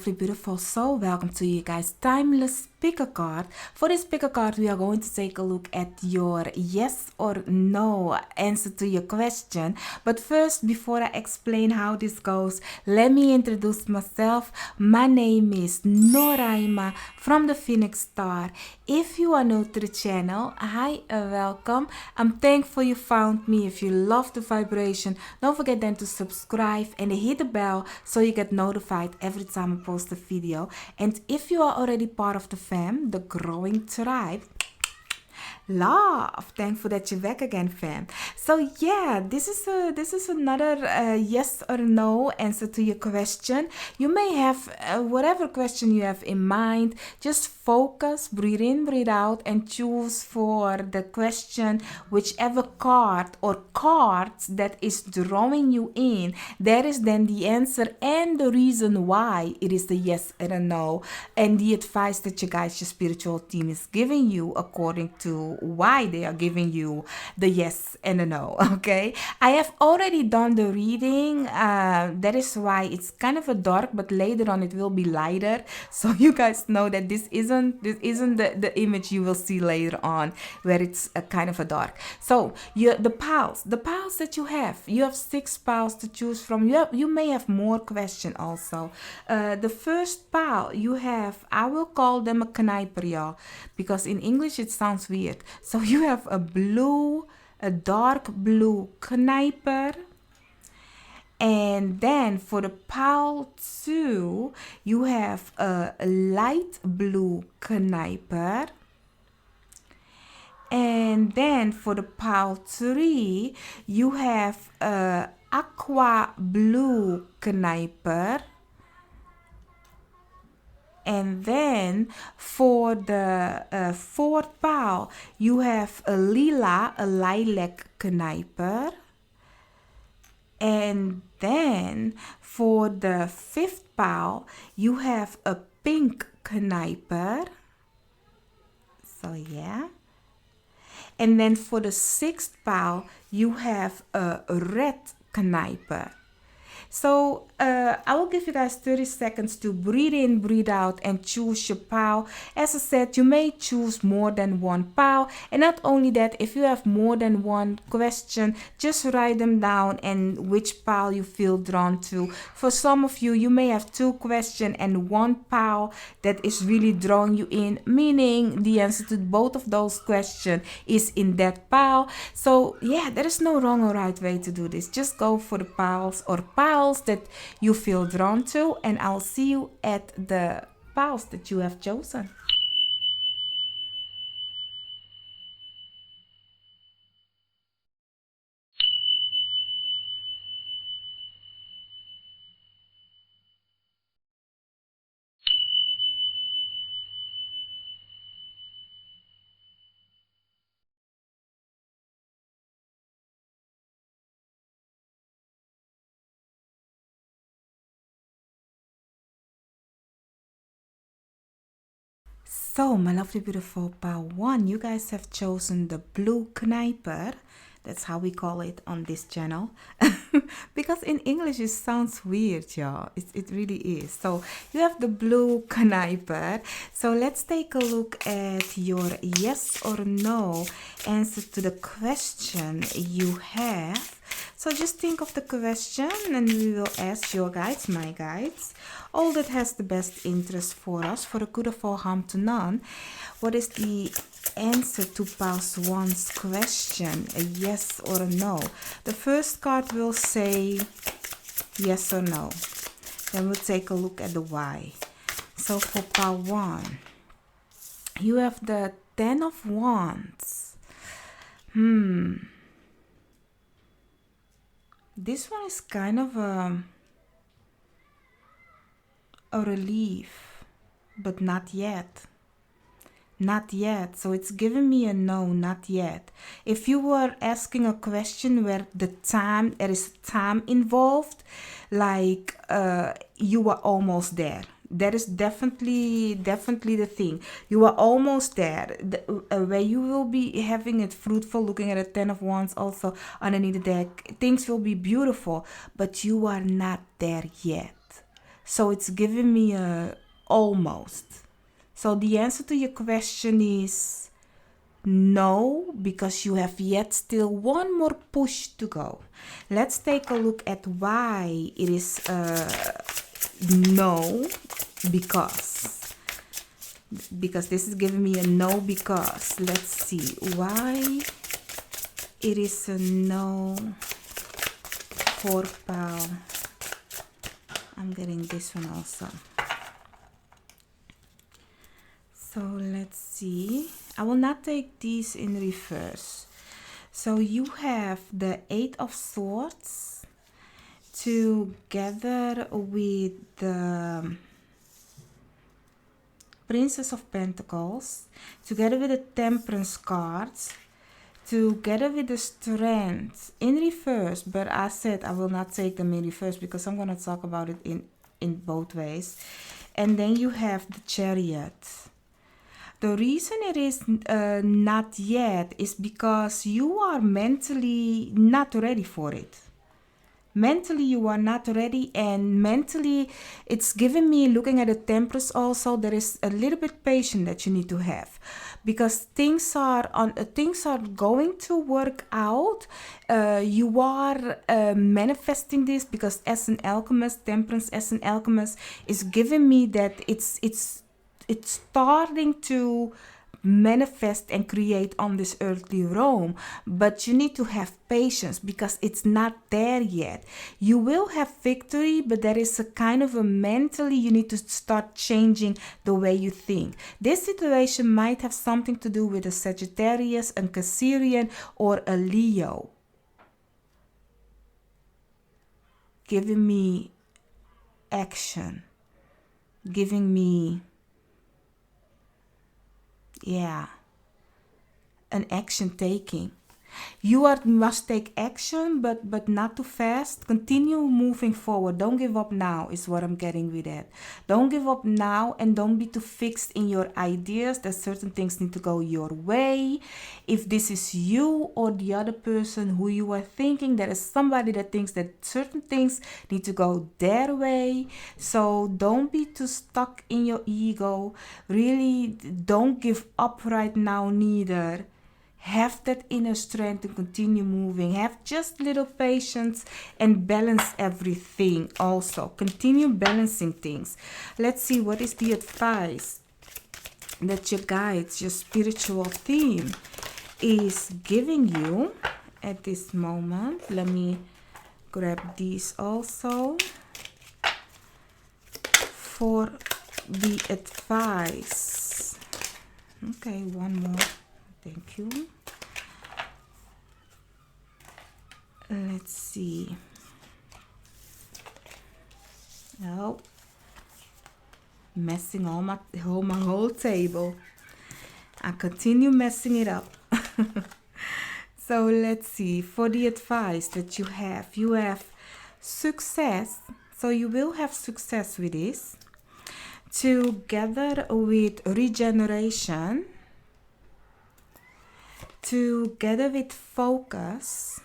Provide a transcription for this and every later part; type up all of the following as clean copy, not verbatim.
lovely beautiful soul, welcome to you guys timeless picker card. For this picker card we are going to take a look at your yes or no answer to your question. But first, before I explain how this goes, let me introduce myself. My name is Noraima from the Phoenix Star. If you are new to the channel, hi, welcome. I'm thankful you found me. If you love the vibration, don't forget then to subscribe and hit the bell so you get notified every time I post a video. And if you are already part of the fam, the growing tribe, love, thankful that you're back again, fam. So yeah, this is another yes or no answer to your question. You may have whatever question you have in mind. Just focus, breathe in, breathe out, and choose for the question whichever card or cards that is drawing you in. That is then the answer and the reason why it is the yes and a no, and the advice that you guys, your spiritual team, is giving you according to why they are giving you the yes and a no. Okay, I have already done the reading. That is why it's kind of a dark, but later on it will be lighter, so you guys know that this isn't the image you will see later on where it's a kind of a dark. So the piles that you have 6 piles to choose from. You may have more question also. The first pile you have, I will call them a knijper, y'all, because in English it sounds weird. So you have a dark blue knijper. And then for the pile 2, you have a light blue knijper. And then for the pile 3, you have a aqua blue knijper. And then for the 4th pile, you have a lilac knijper. And then for the 5th pile, you have a pink knijper. So yeah. And then for the 6th pile, you have a red knijper. So I will give you guys 30 seconds to breathe in, breathe out, and choose your pile. As I said, you may choose more than one pile. And not only that, if you have more than one question, just write them down and which pile you feel drawn to. For some of you, you may have 2 questions and 1 pile that is really drawing you in, meaning the answer to both of those questions is in that pile. So yeah, there is no wrong or right way to do this. Just go for the piles or piles that you feel drawn to, and I'll see you at the piles that you have chosen. So, my lovely beautiful pile 1, you guys have chosen the blue knijper. That's how we call it on this channel. Because in English it sounds weird, y'all. It really is. So you have the blue knijper. So let's take a look at your yes or no answer to the question you have. So just think of the question and we will ask your guides, my guides, all that has the best interest for us, for the good of all, harm to none. What is the answer to pile 1's question, a yes or a no? The first card will say yes or no. Then we'll take a look at the why. So for pile 1, you have the 10 of Wands. This one is kind of a relief, but not yet. Not yet. So it's giving me a no, not yet. If you were asking a question where there is time involved, like you are almost there. That is definitely the thing. You are almost there. Where you will be having it fruitful, looking at a 10 of Wands also underneath the deck. Things will be beautiful, but you are not there yet. So it's giving me a almost. So the answer to your question is no, because you have yet still one more push to go. Let's take a look at why it is no, because this is giving me a no because. Let's see why it is a no. 4 pound. I'm getting this one also. So let's see. I will not take these in reverse. So you have the 8 of Swords together with the Princess of Pentacles, together with the Temperance cards, together with the Strength in reverse. But I said I will not take them in reverse because I'm going to talk about it in both ways. And then you have the Chariot. The reason it is not yet is because you are mentally not ready for it. Mentally, you are not ready, and mentally, it's giving me, looking at the Temperance also, there is a little bit patience that you need to have, because things are going to work out. You are manifesting this, because as an alchemist, Temperance as an alchemist is giving me that it's starting to manifest and create on this earthly realm, but you need to have patience because it's not there yet. You will have victory, but there is a kind of a mentally, you need to start changing the way you think. This situation might have something to do with a Sagittarius, a Cancerian, or a Leo, giving me action, giving me an action taking. You must take action, but not too fast. Continue moving forward. Don't give up now is what I'm getting with that. Don't give up now, and don't be too fixed in your ideas that certain things need to go your way. If this is you or the other person who you are thinking, there is somebody that thinks that certain things need to go their way. So don't be too stuck in your ego. Really, don't give up right now neither. Have that inner strength to continue moving. Have just little patience and balance everything also. Continue balancing things. Let's see, what is the advice that your guides, your spiritual team is giving you at this moment. Let me grab these also for the advice. Okay, one more. Thank you. Let's see. Oh, messing all my whole table. I continue messing it up. So let's see. For the advice that you have success. So you will have success with this. Together with regeneration. Together with focus,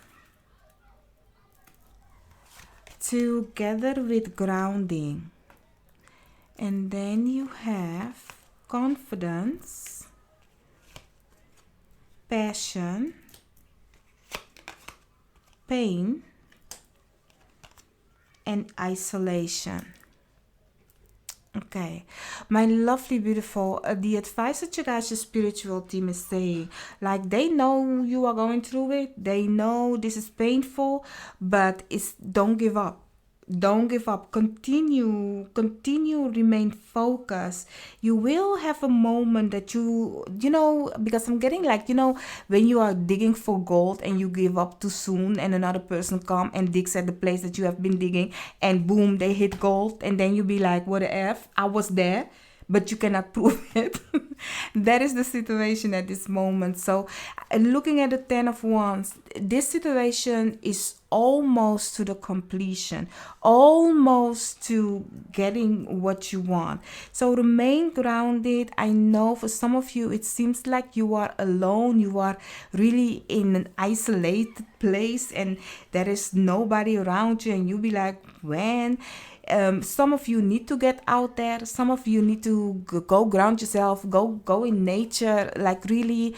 together with grounding, and then you have confidence, passion, pain, and isolation. Okay, my lovely, beautiful, the advice that you guys, your spiritual team is saying, like, they know you are going through it. They know this is painful, but don't give up. Don't give up. Continue, remain focused. You will have a moment that you know, because I'm getting like, when you are digging for gold and you give up too soon, and another person come and digs at the place that you have been digging, and boom, they hit gold, and then you be like, what the F? I was there, but you cannot prove it. That is the situation at this moment. So looking at the 10 of Wands, this situation is almost to the completion, almost to getting what you want. So remain grounded. I know for some of you it seems like you are alone, you are really in an isolated place and there is nobody around you, and you be like, when? Some of you need to get out there. Some of you need to go ground yourself, go in nature, like really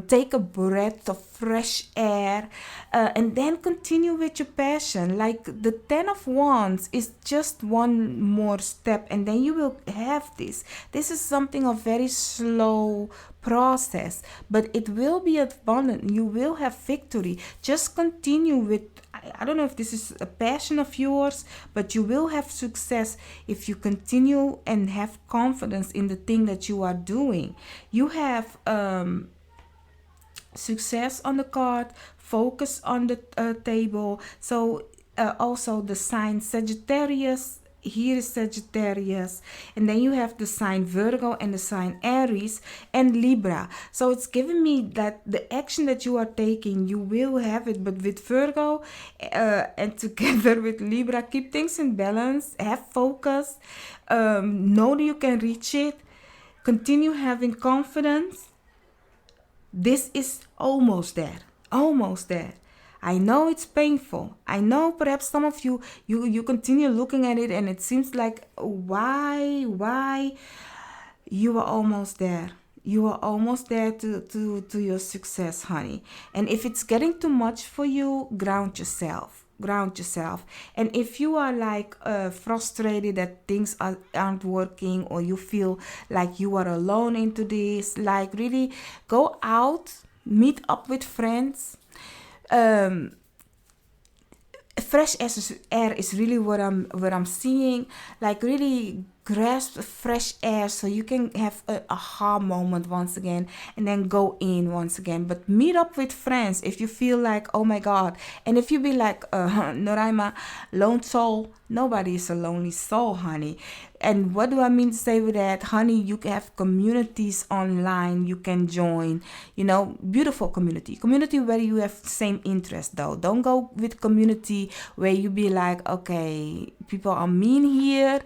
take a breath of fresh air, and then continue with your passion. Like the 10 of Wands is just one more step, and then you will have this. This is something of very slow process, but it will be abundant. You will have victory. Just continue with, I don't know if this is a passion of yours, but you will have success if you continue and have confidence in the thing that you are doing. You have success on the card, focus on the table. So also the sign Sagittarius. Here is Sagittarius, and then you have the sign Virgo and the sign Aries and Libra. So it's giving me that the action that you are taking, you will have it. But with Virgo and together with Libra, keep things in balance, have focus, know that you can reach it, continue having confidence. This is almost there, almost there. I know it's painful. I know perhaps some of you continue looking at it and it seems like, why? You are almost there. You are almost there to your success, honey. And if it's getting too much for you, ground yourself. Ground yourself. And if you are like frustrated that things aren't working, or you feel like you are alone into this, like really go out, meet up with friends. Fresh air is really what I'm seeing. Like really grasp fresh air so you can have a aha moment once again, and then go in once again. But meet up with friends if you feel like, oh my god. And if you be like Noraima, lone soul, nobody is a lonely soul, honey. And what do I mean to say with that, honey? You can have communities online you can join, beautiful community where you have same interest. Though don't go with community where you be like, okay, people are mean here.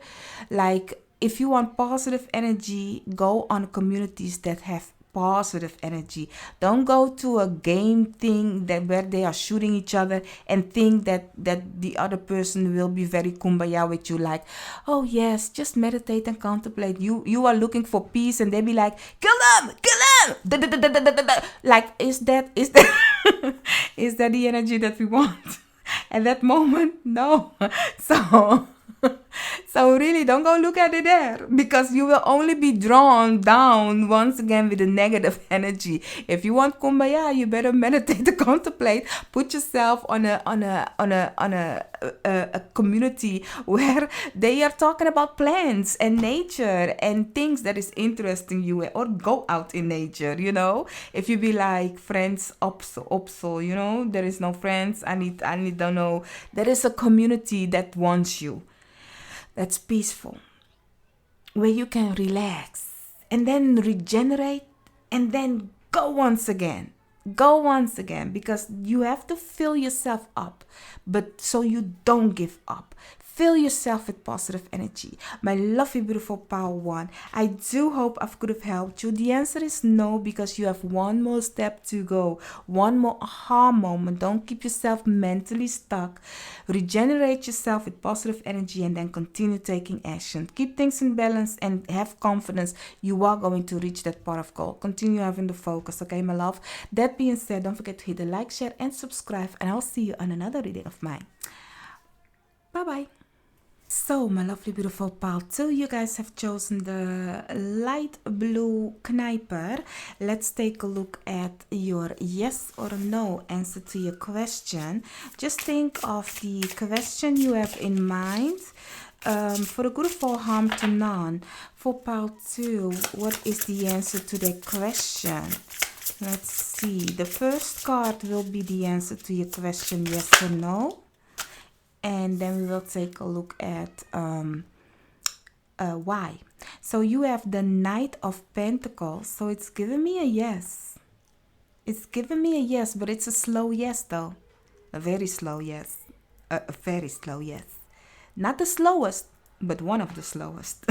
Like if you want positive energy, go on communities that have positive energy. Don't go to a game thing where they are shooting each other and think that the other person will be very kumbaya with you, like, oh yes, just meditate and contemplate. You are looking for peace and they be like, kill them. Like, is that is that the energy that we want at that moment? No. So really don't go look at it there, because you will only be drawn down once again with the negative energy. If you want kumbaya, you better meditate to contemplate. Put yourself on a community where they are talking about plants and nature and things that is interesting you, or go out in nature. If you be like friends opso, there is no friends. I need to know there is a community that wants you. That's peaceful, where you can relax and then regenerate and then go once again, because you have to fill yourself up, but so you don't give up. Fill yourself with positive energy. My lovely, beautiful Power One, I do hope I could have helped you. The answer is no, because you have one more step to go, one more aha moment. Don't keep yourself mentally stuck. Regenerate yourself with positive energy and then continue taking action. Keep things in balance and have confidence. You are going to reach that pot of gold. Continue having the focus, okay, my love? That being said, don't forget to hit the like, share, and subscribe, and I'll see you on another reading of mine. Bye-bye. So, my lovely, beautiful pal 2, you guys have chosen the light blue Knijper. Let's take a look at your yes or no answer to your question. Just think of the question you have in mind. For the good of all, harm to none. For pal 2, what is the answer to that question? Let's see. The first card will be the answer to your question, yes or no. And then we will take a look at why. So you have the Knight of Pentacles. So it's giving me a yes. It's giving me a yes, but it's a slow yes though. A very slow yes. A very slow yes. Not the slowest, but one of the slowest.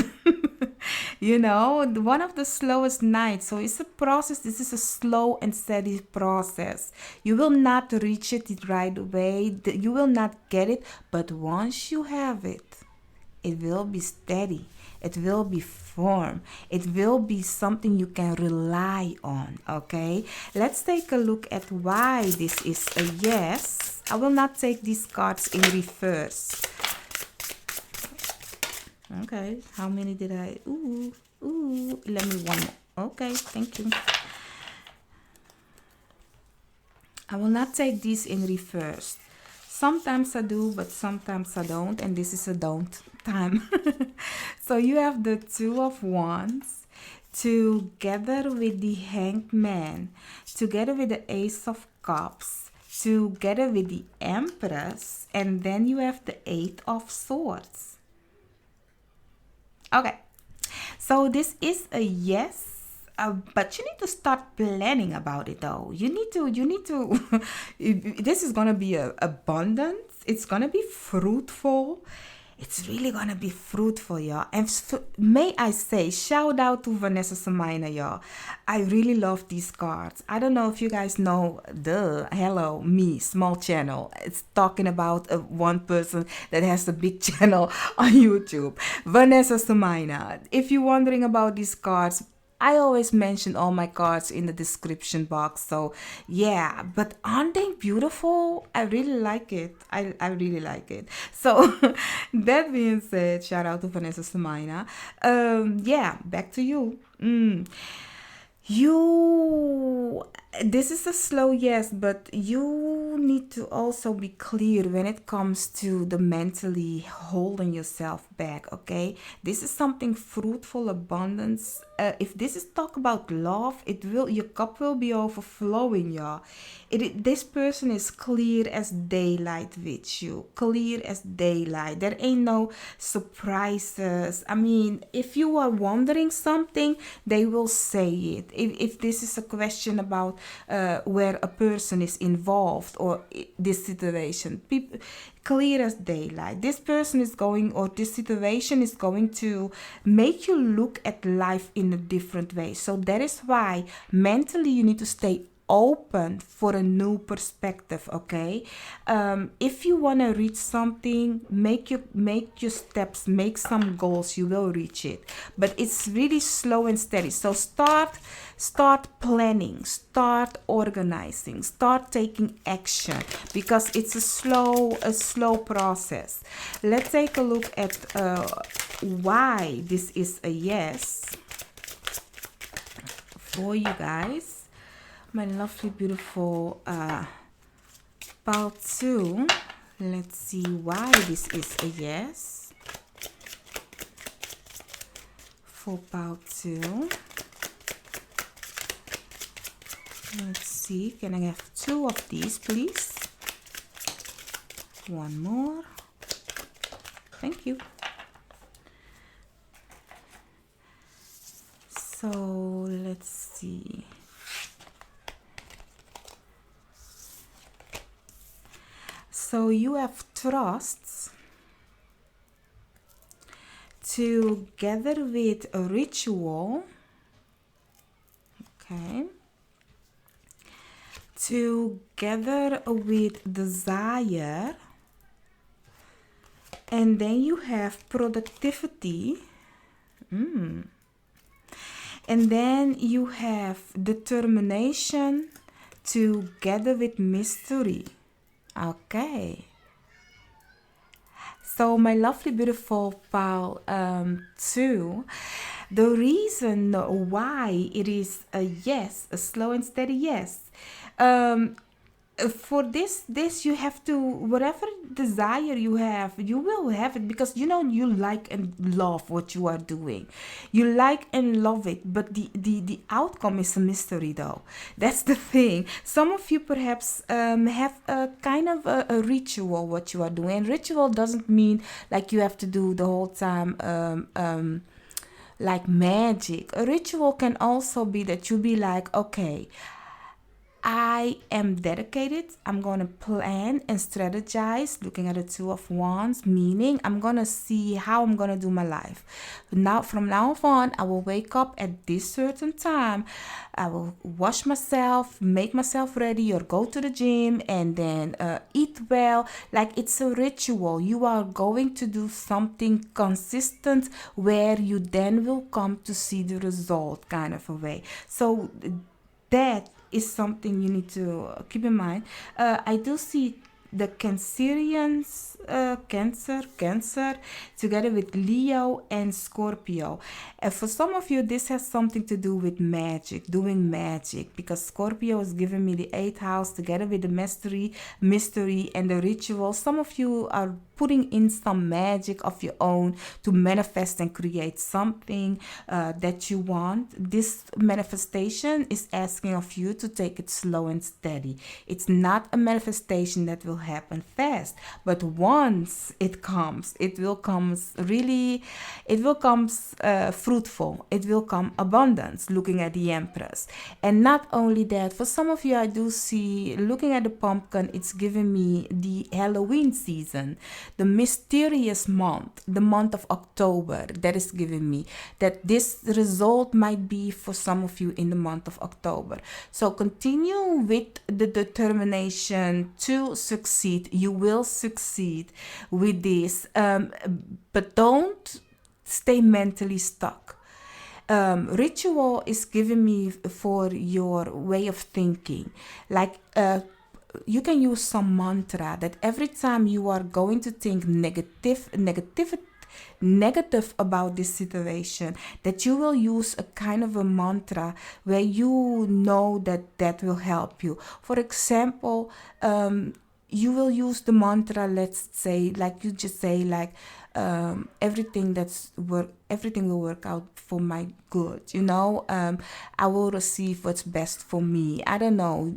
One of the slowest nights. So it's a process. This is a slow and steady process. You will not reach it right away. You will not get it. But once you have it, It will be steady. It will be firm. It will be something you can rely on. Okay, let's take a look at why this is a yes. I will not take these cards in reverse. Okay, how many did I? Let me one more. Okay, thank you. I will not take these in reverse. Sometimes I do, but sometimes I don't, and this is a don't time. So you have the Two of Wands together with the Hanged Man, together with the Ace of Cups, together with the Empress, and then you have the Eight of Swords. Okay, so this is a yes. But you need to start planning about it though. You need to this is gonna be abundance. It's gonna be fruitful. It's really gonna be fruitful, y'all. And may I say, shout out to Vanessa Samina, y'all. I really love these cards. I don't know if you guys know the Hello Me small channel. It's talking about one person that has a big channel on YouTube. Vanessa Samina. If you're wondering about these cards, I always mention all my cards in the description box. So yeah, but aren't they beautiful? I really like it. I really like it. So that being said, shout out to Vanessa Samina. Yeah, back to you. This is a slow yes, but you need to also be clear when it comes to the mentally holding yourself back. Okay, this is something fruitful, abundance. If this is talk about love, your cup will be overflowing, y'all. This person is clear as daylight with you, clear as daylight. There ain't no surprises. I mean, if you are wondering something, they will say it. If this is a question about where a person is involved or this situation, clear as daylight. This person is going, or this situation is going to make you look at life in a different way. So that is why mentally you need to stay open for a new perspective. Okay, if you want to reach something, make your steps, make some goals, you will reach it, but it's really slow and steady. So start planning, start organizing, start taking action, because it's a slow process. Let's take a look at why this is a yes for you guys. My lovely, beautiful pile 2. Let's see why this is a yes for pile 2. Let's see. Can I have 2 of these, please? One more. Thank you. So let's see. So you have trusts together with a ritual. Okay. Together with desire. And then you have productivity. And then you have determination together with mystery. Okay. So my lovely, beautiful pile 2, the reason why it is a yes, a slow and steady yes, for this you have to, whatever desire you have, you will have it, because you like and love what you are doing. You like and love it, but the outcome is a mystery though. That's the thing. Some of you perhaps have a kind of a ritual what you are doing, and ritual doesn't mean like you have to do the whole time like magic. A ritual can also be that you be like, okay, I am dedicated. I'm going to plan and strategize, looking at the Two of Wands, meaning I'm going to see how I'm going to do my life. Now, from now on, I will wake up at this certain time. I will wash myself, make myself ready, or go to the gym, and then eat well. Like it's a ritual. You are going to do something consistent where you then will come to see the result, kind of a way. So that is something you need to keep in mind. I do see the Cancerians, Cancer, together with Leo and Scorpio. And for some of you, this has something to do with magic, doing magic, because Scorpio is giving me the 8th house together with the mystery and the ritual. Some of you are putting in some magic of your own to manifest and create something that you want. This manifestation is asking of you to take it slow and steady. It's not a manifestation that will happen fast, but once it comes, it will come fruitful. It will come abundance, looking at the Empress. And not only that, for some of you, I do see, looking at the pumpkin, it's giving me the Halloween season, the mysterious month, the month of October, that is giving me that this result might be for some of you in the month of October. So continue with the determination to succeed. You will succeed with this, but don't stay mentally stuck. Ritual is giving me for your way of thinking, like you can use some mantra that every time you are going to think negative about this situation, that you will use a kind of a mantra where you know that will help you. For example, you will use the mantra, let's say, like you just say, like everything will work out for my good, I will receive what's best for me. I don't know,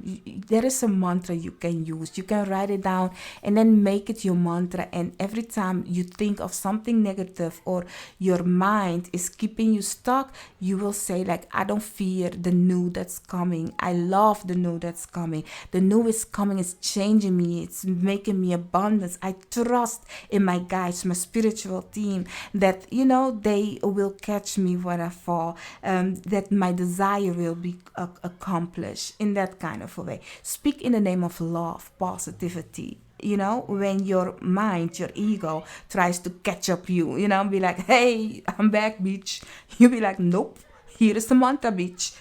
there is a mantra you can use. You can write it down and then make it your mantra, and every time you think of something negative or your mind is keeping you stuck, you will say, like, I don't fear the new that's coming. I love the new that's coming. The new is coming. It's changing me. It's making me abundance. I trust in my guides, my spiritual team, that they will catch me when I fall, that my desire will be accomplished in that kind of a way. Speak in the name of love, positivity. When your mind, your ego tries to catch up you, be like, hey, I'm back, bitch. You be like, nope, here is Samantha, bitch.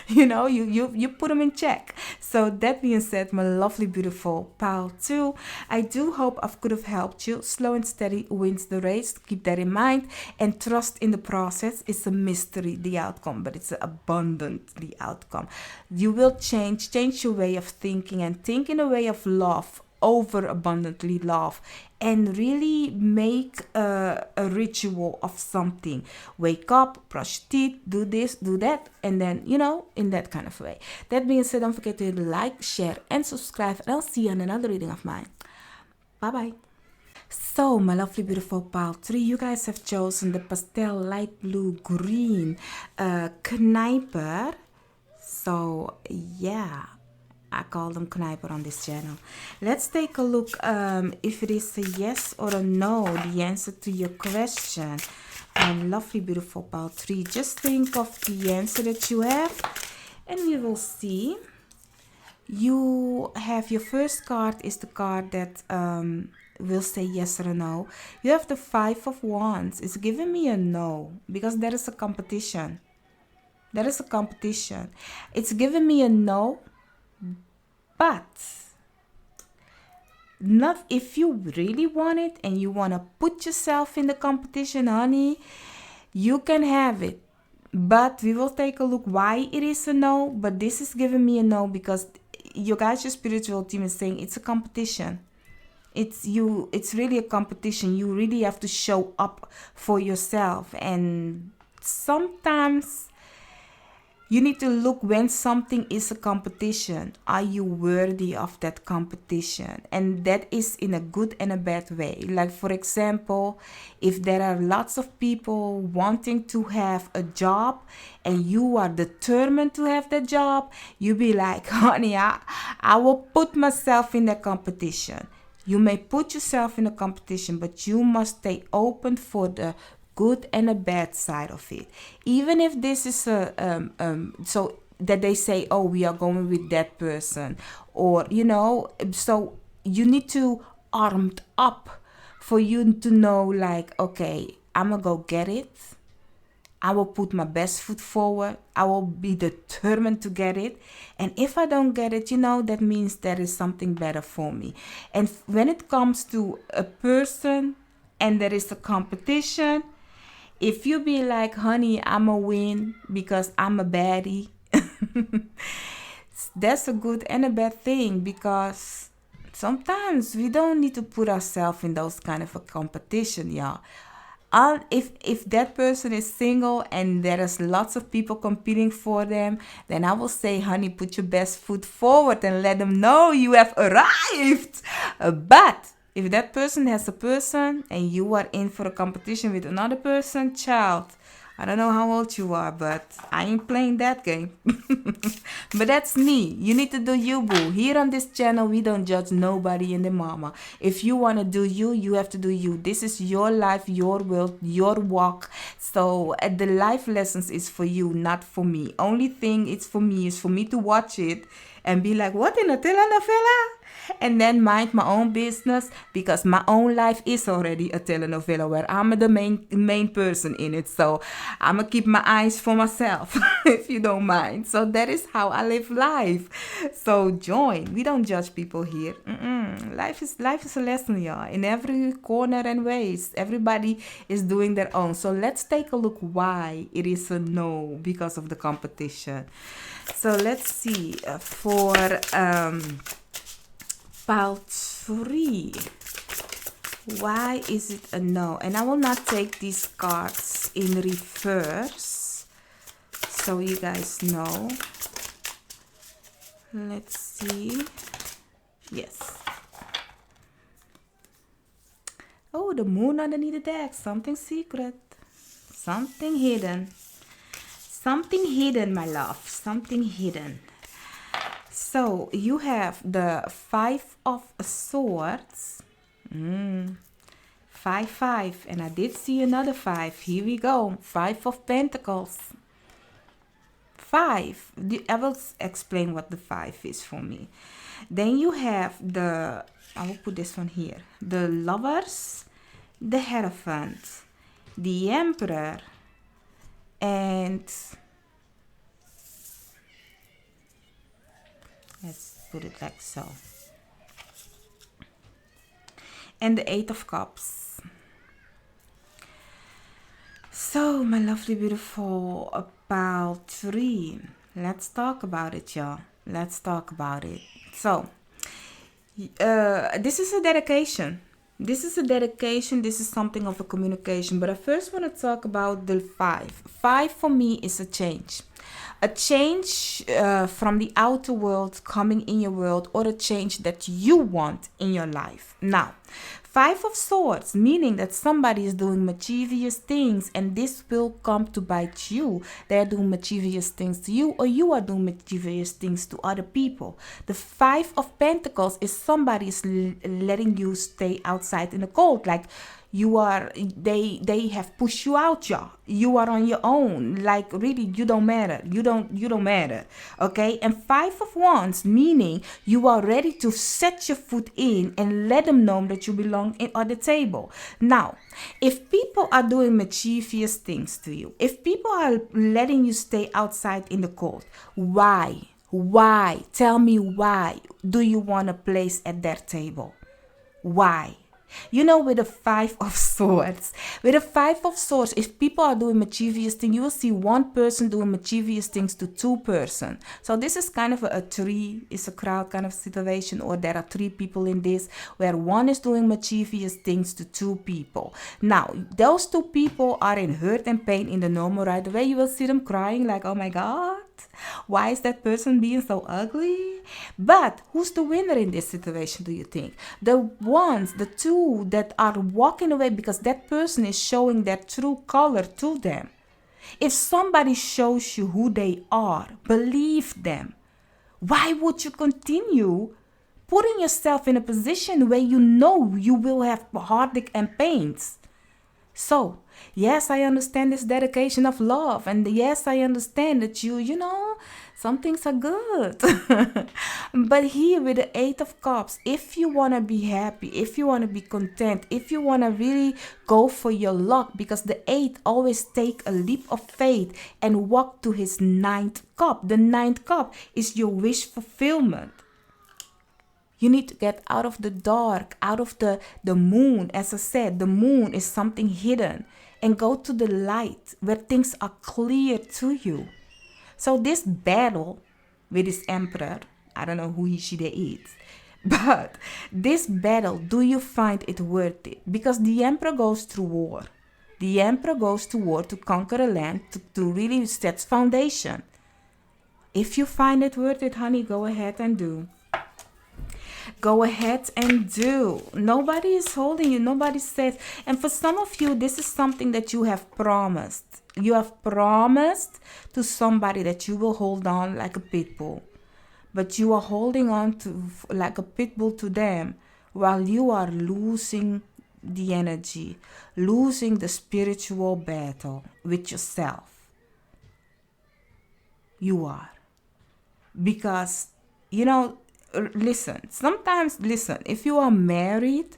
You put them in check. So that being said, my lovely, beautiful pal too, I do hope I could have helped you. Slow and steady wins the race. Keep that in mind and trust in the process. It's a mystery, the outcome, but it's abundant, the outcome. You will change your way of thinking and think in a way of love, over abundantly love, and really make a ritual of something. Wake up, brush teeth, do this, do that, and then in that kind of way. That being said, don't forget to like, share, and subscribe, and I'll see you on another reading of mine. Bye bye. So, my lovely, beautiful pile 3, you guys have chosen the pastel light blue green Knijper. So yeah, I call them Knijper on this channel. Let's take a look if it is a yes or a no, the answer to your question. Lovely, beautiful pile 3. Just think of the answer that you have and we will see. You have your first card is the card that will say yes or no. You have the 5 of Wands. It's giving me a no because there is a competition. There is a competition. It's giving me a no. But not if you really want it and you want to put yourself in the competition, honey, you can have it. But we will take a look why it is a no. But this is giving me a no because your spiritual team is saying it's a competition. It's really a competition. You really have to show up for yourself. And sometimes You need to look when something is a competition. Are you worthy of that competition? And that is in a good and a bad way. Like, for example, if there are lots of people wanting to have a job and you are determined to have that job, you be like, honey, I will put myself in the competition. You may put yourself in a competition, but you must stay open for the good and a bad side of it. Even if this is so that they say, oh, we are going with that person, or so you need to armed up for you to know, like, okay, I'm gonna go get it. I will put my best foot forward. I will be determined to get it. And if I don't get it, that means there is something better for me. And when it comes to a person and there is a competition, if you be like, honey, I'm a win because I'm a baddie, that's a good and a bad thing, because sometimes we don't need to put ourselves in those kind of a competition, y'all. If that person is single and there is lots of people competing for them, then I will say, honey, put your best foot forward and let them know you have arrived. But if that person has a person and you are in for a competition with another person, child, I don't know how old you are, but I ain't playing that game. But that's me. You need to do you, boo. Here on this channel, we don't judge nobody and the mama. If you want to do you, you have to do you. This is your life, your world, your walk. So the life lessons is for you, not for me. Only thing it's for me is for me to watch it and be like, what in a telenovela? And then mind my own business, because my own life is already a telenovela where I'm the main person in it. So I'm gonna keep my eyes for myself, if you don't mind. So that is how I live life. So join. We don't judge people here. Life is a lesson, y'all. In every corner and ways, everybody is doing their own. So let's take a look why it is a no, because of the competition. So let's see for pile 3. Why is it a no? And I will not take these cards in reverse, so you guys know. Let's see. Yes. Oh, the moon underneath the deck. Something secret. Something hidden. Something hidden, my love. Something hidden. So you have the 5 of Swords. 5, and I did see another 5. Here we go. 5 of Pentacles. 5. I will explain what the 5 is for me. Then you have the, I will put this one here, the Lovers, the Hierophant, the Emperor, and let's put it like so. And the 8 of Cups. So, my lovely, beautiful pile 3. Let's talk about it, y'all. Let's talk about it. So, this is a dedication. This is a dedication. This is something of a communication. But I first want to talk about the 5. 5 for me is a change. A change from the outer world coming in your world, or a change that you want in your life. Now, 5 of Swords, meaning that somebody is doing mischievous things, and this will come to bite you. They're doing mischievous things to you, or you are doing mischievous things to other people. The 5 of Pentacles is somebody is letting you stay outside in the cold, like you are, they have pushed you out, y'all. You are on your own, like really you don't matter. You don't matter. Okay. And 5 of Wands, meaning you are ready to set your foot in and let them know that you belong at the table. Now, if people are doing mischievous things to you, if people are letting you stay outside in the cold, why tell me, why do you want a place at their table? Why? You know, with the 5 of Swords, if people are doing mischievous things, you will see one person doing mischievous things to 2 persons. So this is kind of a 3 is a crowd kind of situation, or there are 3 people in this, where one is doing mischievous things to 2 people. Now, those 2 people are in hurt and pain in the normal right away. You will see them crying like, oh my God, Why is that person being so ugly? But who's the winner in this situation, do you think? The two that are walking away because that person is showing their true color to them. If somebody shows you who they are, believe them. Why would you continue putting yourself in a position where you know you will have heartache and pains? So, yes, I understand this dedication of love. And yes, I understand that some things are good. But here with the Eight of Cups, if you want to be happy, if you want to be content, if you want to really go for your luck, because the Eight always take a leap of faith and walk to his ninth cup. The ninth cup is your wish fulfillment. You need to get out of the dark, out of the moon. As I said, the moon is something hidden. And go to the light where things are clear to you. So this battle with this emperor, I don't know who he, she, they is. But this battle, do you find it worth it? Because the emperor goes through war. The emperor goes to war to conquer a land, to really set foundation. If you find it worth it, honey, go ahead and do. Go ahead and do. Nobody is holding you. Nobody says. And for some of you, this is something that you have promised. You have promised to somebody that you will hold on like a pit bull. But you are holding on to like a pit bull to them while you are losing the energy, losing the spiritual battle with yourself. You are. Because, listen, if you are married,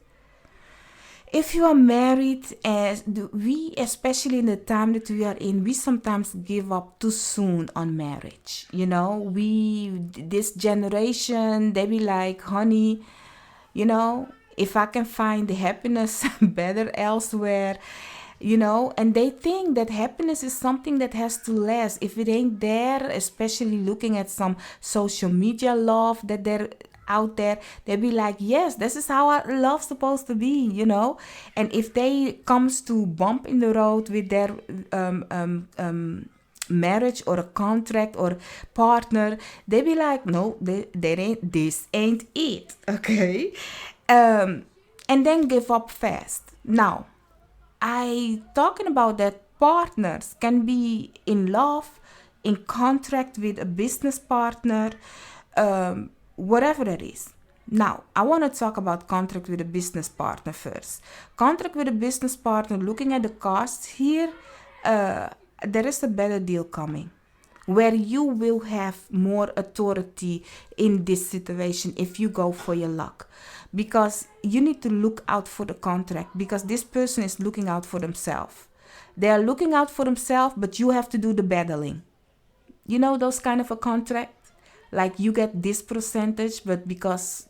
as we, especially in the time that we are in, we sometimes give up too soon on marriage. This generation, they be like, honey, if I can find the happiness better elsewhere, and they think that happiness is something that has to last. If it ain't there, especially looking at some social media love that they're out there, they be like, yes, this is how our love's supposed to be, And if they comes to bump in the road with their marriage or a contract or partner, they be like, no, this ain't it, okay? And then give up fast. Now, I talking about that partners can be in love, in contract with a business partner, whatever it is. Now, I want to talk about contract with a business partner first. Contract with a business partner, looking at the costs here, there is a better deal coming where you will have more authority in this situation if you go for your luck. Because you need to look out for the contract, because this person is looking out for themselves. They are looking out for themselves, but you have to do the battling. Those kind of a contract? Like you get this percentage, but because,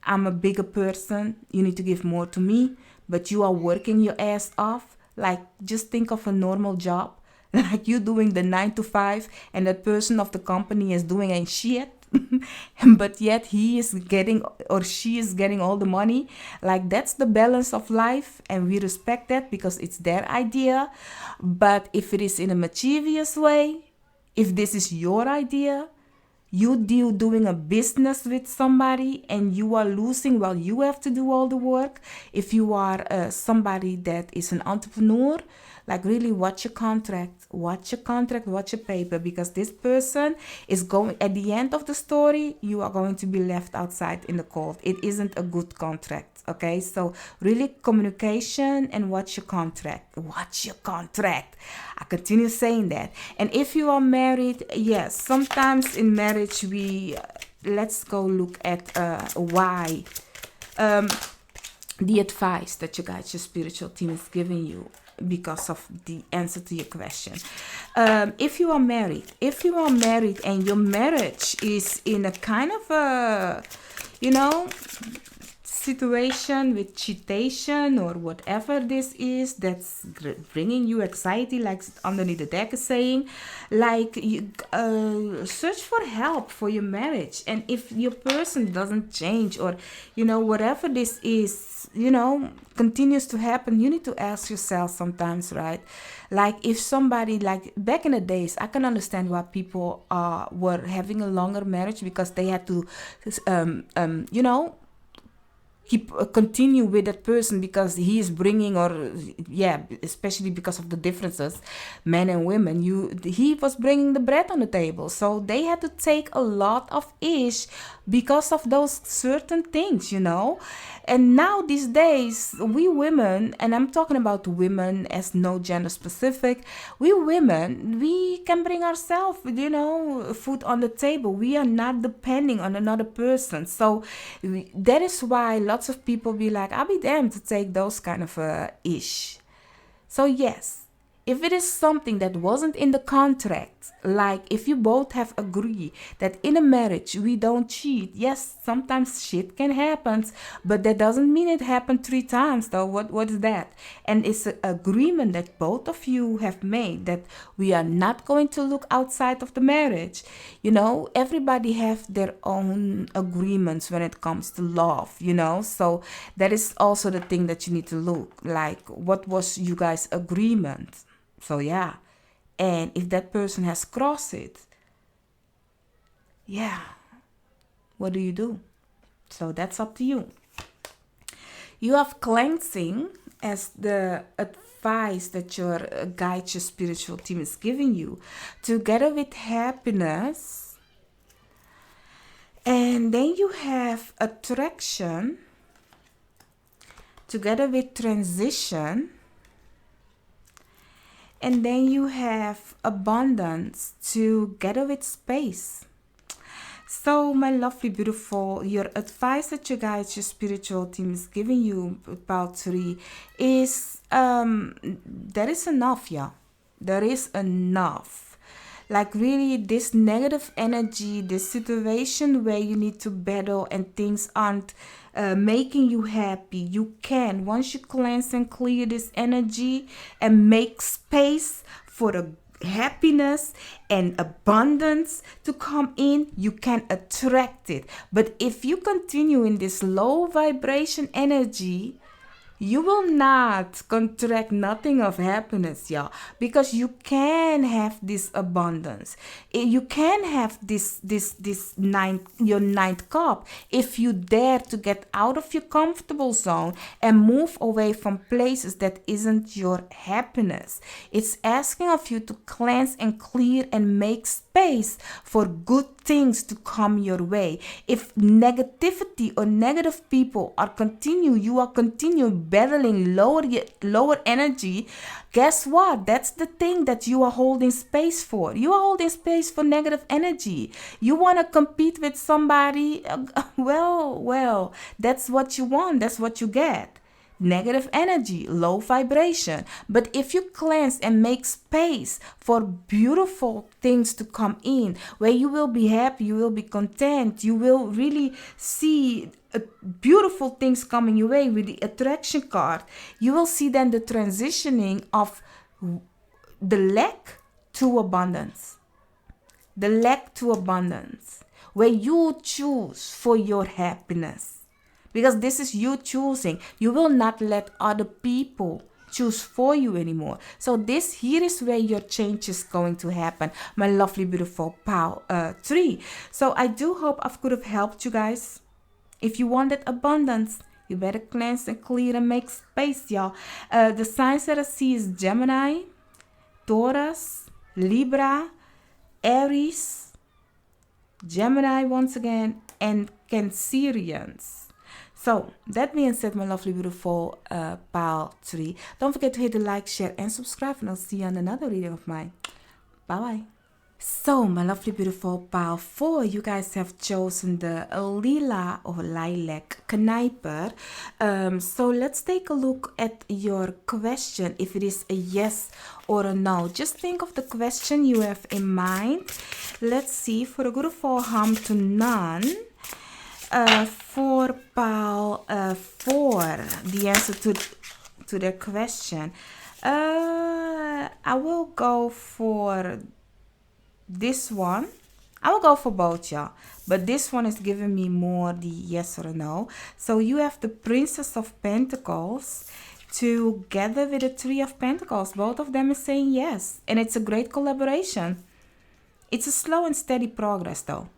I'm a bigger person, you need to give more to me, but you are working your ass off. Like, just think of a normal job. Like you doing the 9 to 5 and that person of the company is doing a shit. But yet he is getting or she is getting all the money. Like that's the balance of life, and we respect that because it's their idea. But if it is in a mischievous way, if this is your idea, you doing a business with somebody and you are losing while you have to do all the work. If you are somebody that is an entrepreneur, like really watch your contract, watch your paper, because this person is going, at the end of the story, you are going to be left outside in the cold. It isn't a good contract, okay? So really communication and watch your contract. Watch your contract. I continue saying that. And if you are married, yes, sometimes in marriage let's go look at why. The advice that your spiritual team is giving you because of the answer to your question. If you are married and your marriage is in a kind of a, situation with cheatation or whatever this is that's bringing you anxiety, like underneath the deck is saying, like you search for help for your marriage. And if your person doesn't change, or you know, whatever this is, you know, continues to happen, you need to ask yourself sometimes, right? Like if somebody, like back in the days, I can understand why people were having a longer marriage, because they had to you know, continue with that person because he is bringing, or yeah, especially because of the differences, men and women, he was bringing the bread on the table, so they had to take a lot of ish because of those certain things, you know. And now these days, we women, and I'm talking about women as no gender specific, we women, we can bring ourselves, you know, food on the table. We are not depending on another person. So that is why lots of people be like, I'll be damned to take those kind of ish. So yes, if it is something that wasn't in the contract, like if you both have agreed that in a marriage we don't cheat, yes, sometimes shit can happen, but that doesn't mean it happened 3 times though. What is that? And it's an agreement that both of you have made, that we are not going to look outside of the marriage. You know, everybody have their own agreements when it comes to love, you know. So that is also the thing that you need to look, like what was you guys' agreement. So yeah, and if that person has crossed it, yeah, what do you do? So that's up to you. You have cleansing as the advice that your guide, your spiritual team is giving you, together with happiness. And then you have attraction, together with transition. And then you have abundance together with space. So my lovely, beautiful, your advice that you guys, your spiritual team is giving you about 3 is, there is enough, yeah. There is enough. Like really, this negative energy, this situation where you need to battle and things aren't making you happy, you can, once you cleanse and clear this energy and make space for the happiness and abundance to come in, you can attract it. But if you continue in this low vibration energy, you will not contract nothing of happiness, y'all, because you can have this abundance. You can have this your ninth cup if you dare to get out of your comfortable zone and move away from places that isn't your happiness. It's asking of you to cleanse and clear and make space for good things to come your way. If negativity or negative people you are continue battling lower energy, guess what? That's the thing that you are holding space for. You are holding space for negative energy. You want to compete with somebody, well, that's what you want, that's what you get. Negative energy, low vibration. But if you cleanse and make space for beautiful things to come in, where you will be happy, you will be content, you will really see beautiful things coming your way with the attraction card, you will see then the transitioning of the lack to abundance. The lack to abundance, where you choose for your happiness. Because this is you choosing. You will not let other people choose for you anymore. So this here is where your change is going to happen, my lovely, beautiful pile 3. So I do hope I could have helped you guys. If you want that abundance, you better cleanse and clear and make space, y'all. The signs that I see is Gemini, Taurus, Libra, Aries, Gemini once again, and Cancerians. So, that being said, my lovely, beautiful pile 3, don't forget to hit the like, share, and subscribe, and I'll see you on another reading of mine. Bye-bye. So, my lovely, beautiful pile 4, you guys have chosen the Lila or Lilac Knijper. So, let's take a look at your question, if it is a yes or a no. Just think of the question you have in mind. Let's see, for a good of 4 harm to none. For pile the answer to their question. I will go for this one. I will go for both, y'all. But this one is giving me more the yes or no. So you have the Princess of Pentacles together with the Three of Pentacles. Both of them is saying yes. And it's a great collaboration. It's a slow and steady progress, though.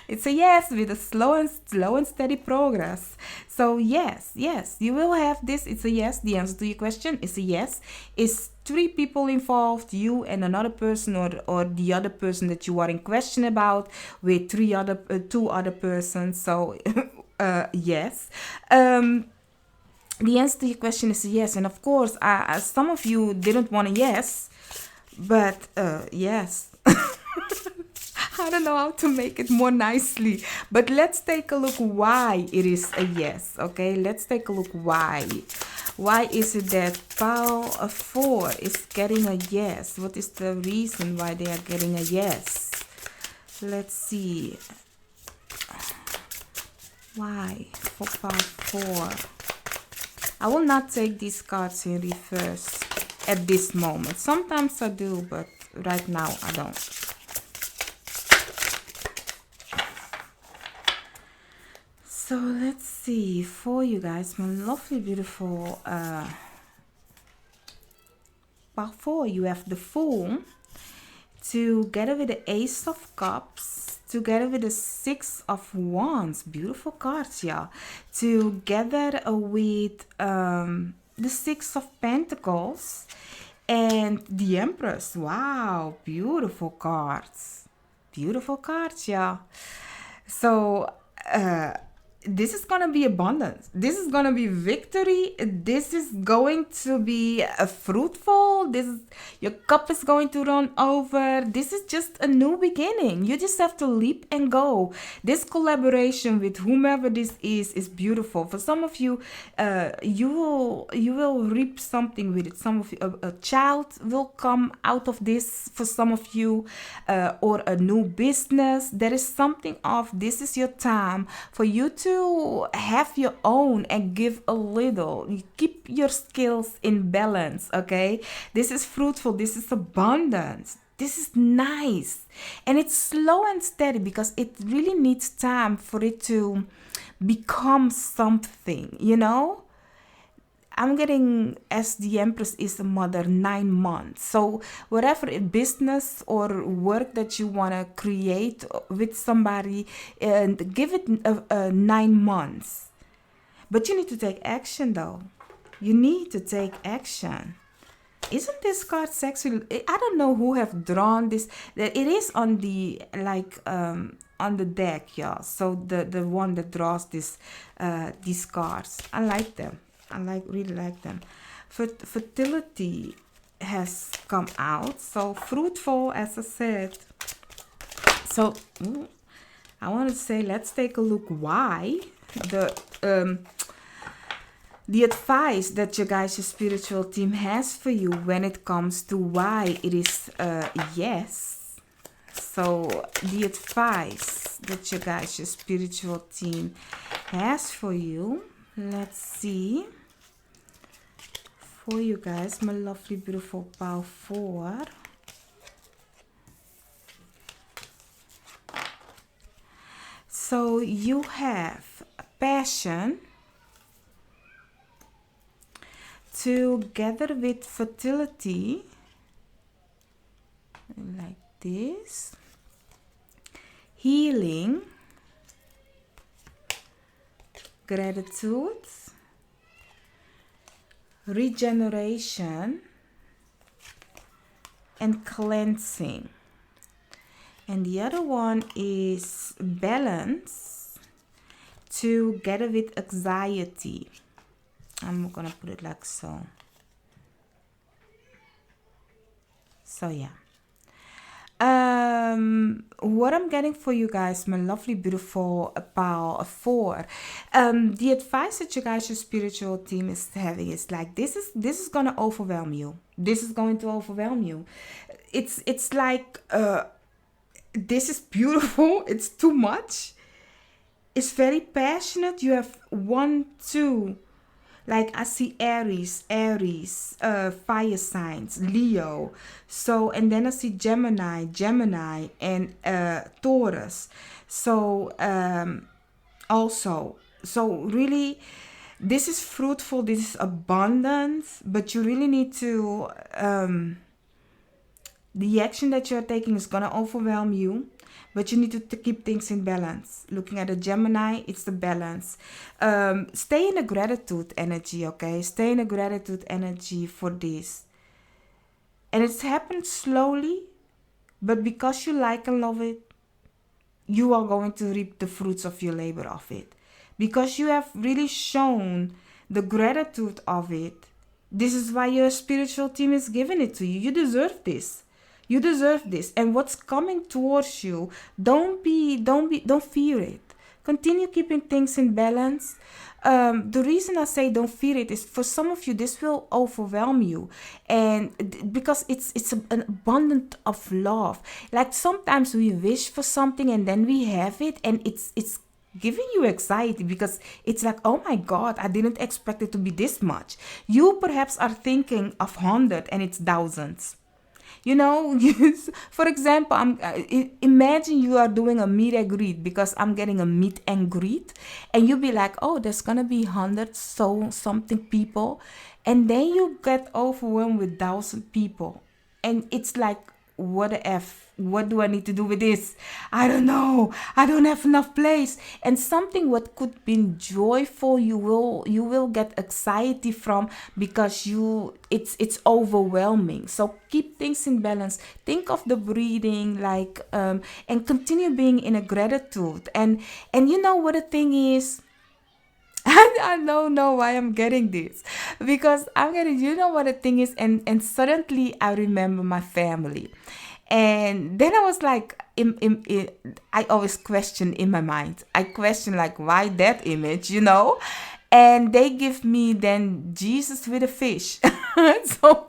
It's a yes with a slow and steady progress. So yes, you will have this. It's a yes. The answer to your question is a yes. It's three people involved, you and another person, or the other person that you are in question about, with two other persons. So yes. The answer to your question is a yes. And of course, some of you didn't want a yes, but yes. I don't know how to make it more nicely, but let's take a look why it is a yes. Okay, let's take a look why. Why is it that Pile of 4 is getting a yes? What is the reason why they are getting a yes? Let's see. Why for Pile 4? I will not take these cards in reverse at this moment. Sometimes I do, but right now I don't. So let's see for you guys, my lovely, beautiful Pile 4. You have the Fool together with the Ace of Cups, together with the Six of Wands. Beautiful cards, yeah. Together with the Six of Pentacles and the Empress. Wow, beautiful cards. Beautiful cards, yeah. So this is going to be abundance. This is going to be victory. This is going to be fruitful. Your cup is going to run over. This is just a new beginning. You just have to leap and go. This collaboration with whomever this is beautiful. For some of you, you will reap something with it. Some of you, a child will come out of this for some of you, or a new business. There is something of this is your time for you to have your own and give a little. You keep your skills in balance, okay? This is fruitful. This is abundance. This is nice. And it's slow and steady because it really needs time for it to become something, you know? I'm getting, as the Empress is a mother, 9 months. So whatever business or work that you want to create with somebody, and give it 9 months. But you need to take action, though. You need to take action. Isn't this card sexy? I don't know who have drawn this. It is on the on the deck, y'all. So the one that draws this these cards. I like them. Really like them. Fertility has come out. So fruitful, as I said. So I want to say, let's take a look why the advice that your guys' spiritual team has for you when it comes to why it is yes. So the advice that your guys' spiritual team has for you. Let's see. For you guys, my lovely, beautiful Pile 4. So you have passion together with fertility, like this. Healing, gratitude, regeneration, and cleansing. And the other one is balance together with anxiety. I'm gonna put it like so. So yeah. What I'm getting for you guys, my lovely, beautiful Pile 4, the advice that you guys, your spiritual team is having is like, this is gonna overwhelm you. This is going to overwhelm you. It's like this is beautiful. It's too much. It's very passionate. You have 1, 2, Like I see Aries, fire signs, Leo. So, and then I see Gemini, and Taurus. So, also, so really, this is fruitful, this is abundance, but you really need to, the action that you're taking is going to overwhelm you, but you need to keep things in balance. Looking at a Gemini, it's the balance. Stay in a gratitude energy, okay? Stay in a gratitude energy for this. And it's happened slowly, but because you like and love it, you are going to reap the fruits of your labor of it. Because you have really shown the gratitude of it. This is why your spiritual team is giving it to you. You deserve this. You deserve this. And what's coming towards you, don't fear it. Continue keeping things in balance. The reason I say don't fear it is for some of you, this will overwhelm you. And because it's an abundance of love. Like sometimes we wish for something and then we have it, and it's giving you anxiety because it's like, oh my God, I didn't expect it to be this much. You perhaps are thinking of 100 and it's thousands. You know, for example, imagine you are doing a meet and greet, because I'm getting a meet and greet, and you be like, oh, there's gonna be 100 so something people, and then you get overwhelmed with 1,000 people, and it's like, what the F? What do I need to do with this? I don't know. I don't have enough place. And something what could be joyful, you will get anxiety from, because it's overwhelming. So keep things in balance. Think of the breathing, like and continue being in a gratitude. And you know what the thing is? I don't know why I'm getting this, because I'm getting, you know what the thing is, and suddenly I remember my family, and then I was like, I always question in my mind. I question like, why that image, you know, and they give me then Jesus with a fish. So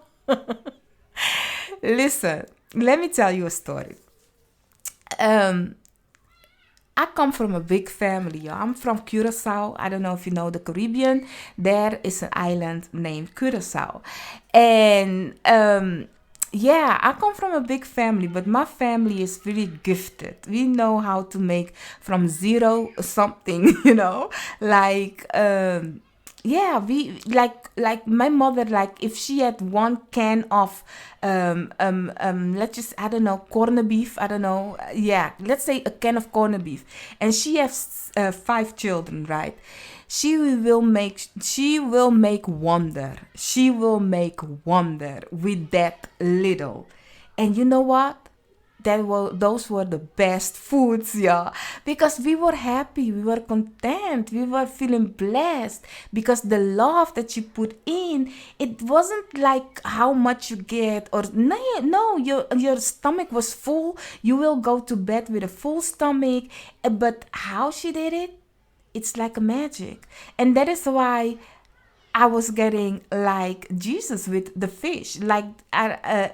listen, let me tell you a story. I come from a big family. Yo. I'm from Curacao. I don't know if you know the Caribbean. There is an island named Curacao. And yeah, I come from a big family, but my family is really gifted. We know how to make from zero something, you know, like yeah, we like my mother, like if she had one can of let's just, I don't know, corned beef, I don't know, yeah, let's say a can of corned beef, and she has 5 children, right? She will make wonder. She will make wonder with that little. And you know what? Those were the best foods, yeah, because we were happy, we were content, we were feeling blessed, because the love that you put in, it wasn't like how much you get, or no, your stomach was full. You will go to bed with a full stomach, but how she did it, it's like a magic. And that is why I was getting like Jesus with the fish. Like,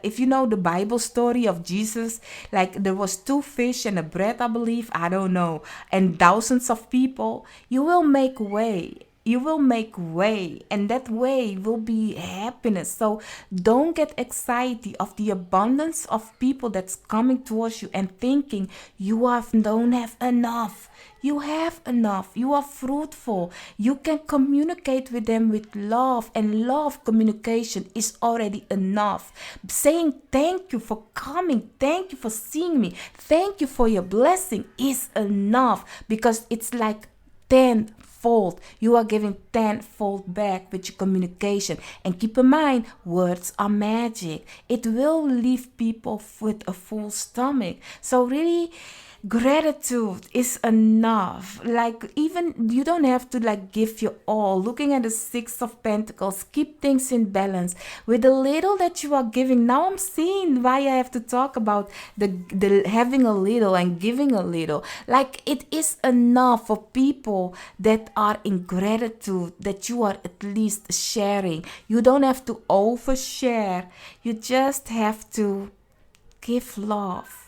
if you know the Bible story of Jesus, like there was 2 fish and a bread, I believe. I don't know. And thousands of people. You will make way. You will make way, and that way will be happiness. So don't get anxiety of the abundance of people that's coming towards you and thinking don't have enough. You have enough. You are fruitful. You can communicate with them with love, and love communication is already enough. Saying thank you for coming, thank you for seeing me, thank you for your blessing is enough, because it's like tenfold. You are giving tenfold back with your communication. And keep in mind, words are magic. It will leave people with a full stomach. So really, gratitude is enough. Like, even you don't have to like give your all. Looking at the 6 of Pentacles, keep things in balance with the little that you are giving. Now I'm seeing why I have to talk about the having a little and giving a little. Like, it is enough for people that are in gratitude, that you are at least sharing. You don't have to overshare. You just have to give love.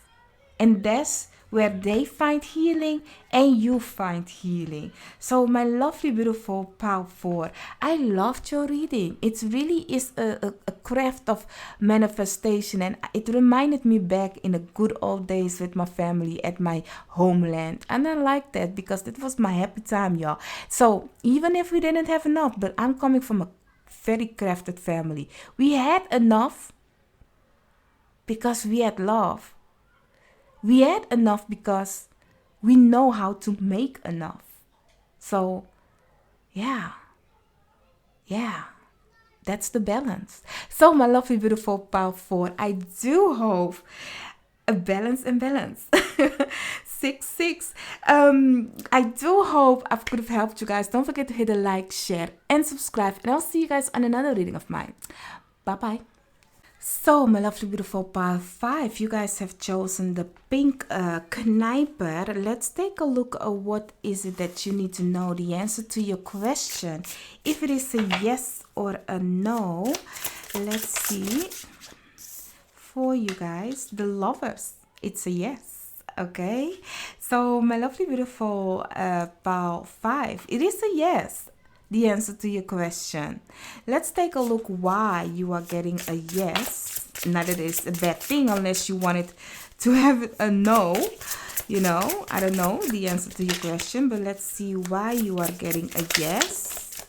And that's where they find healing and you find healing. So my lovely, beautiful Pile 4, I loved your reading. It really is a craft of manifestation, and it reminded me back in the good old days with my family at my homeland. And I like that because it was my happy time, y'all. So even if we didn't have enough, but I'm coming from a very crafted family. We had enough because we had love. We had enough because we know how to make enough. So, yeah, that's the balance. So, my lovely, beautiful Pile 4, I do hope a balance and balance. 6. I do hope I could have helped you guys. Don't forget to hit a like, share, and subscribe. And I'll see you guys on another reading of mine. Bye-bye. So, my lovely, beautiful Pile 5, you guys have chosen the pink knijper. Let's take a look at what is it that you need to know, the answer to your question. If it is a yes or a no, let's see. For you guys, the lovers, it's a yes. Okay, so my lovely, beautiful Pile 5, it is a yes. The answer to your question. Let's take a look why you are getting a yes. Not that it's a bad thing unless you wanted to have a no. You know, I don't know the answer to your question, but let's see why you are getting a yes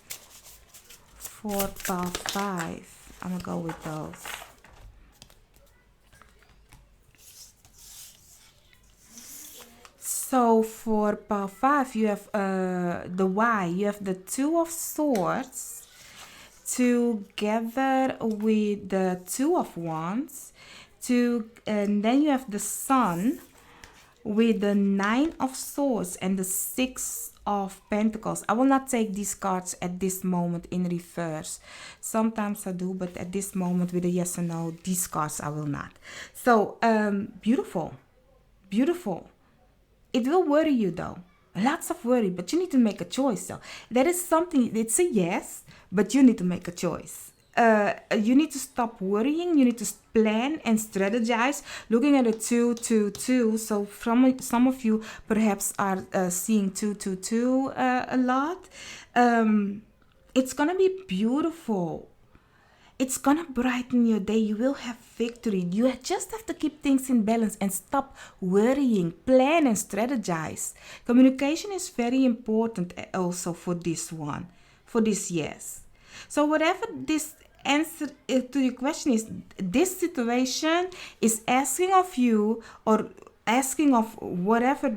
for Pile 5. I'm gonna go with those. So for Pile 5, you have the why. You have the Two of Swords together with the Two of Wands. And then you have the Sun with the Nine of Swords and the Six of Pentacles. I will not take these cards at this moment in reverse. Sometimes I do, but at this moment with a yes or no, these cards I will not. So beautiful. It will worry you though. Lots of worry, but you need to make a choice though. That is something, it's a yes, but you need to make a choice. You need to stop worrying. You need to plan and strategize. Looking at a 2-2-2. So some of you perhaps are seeing 2-2-2 a lot. It's going to be beautiful. It's gonna brighten your day. You will have victory. You just have to keep things in balance and stop worrying. Plan and strategize. Communication is very important also for this one. For this yes. So whatever this answer to your question is, this situation is asking of you or asking of whatever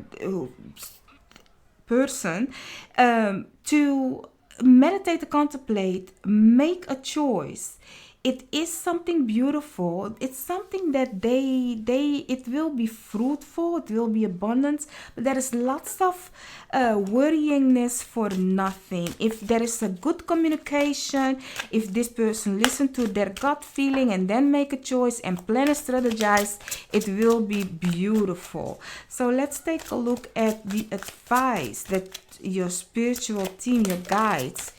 person to meditate, to contemplate, make a choice. It is something beautiful. It's something that it will be fruitful, it will be abundant, but there is lots of worryingness for nothing. If there is a good communication, if this person listen to their gut feeling and then make a choice and plan and strategize, it will be beautiful. So let's take a look at the advice that your spiritual team, your guides,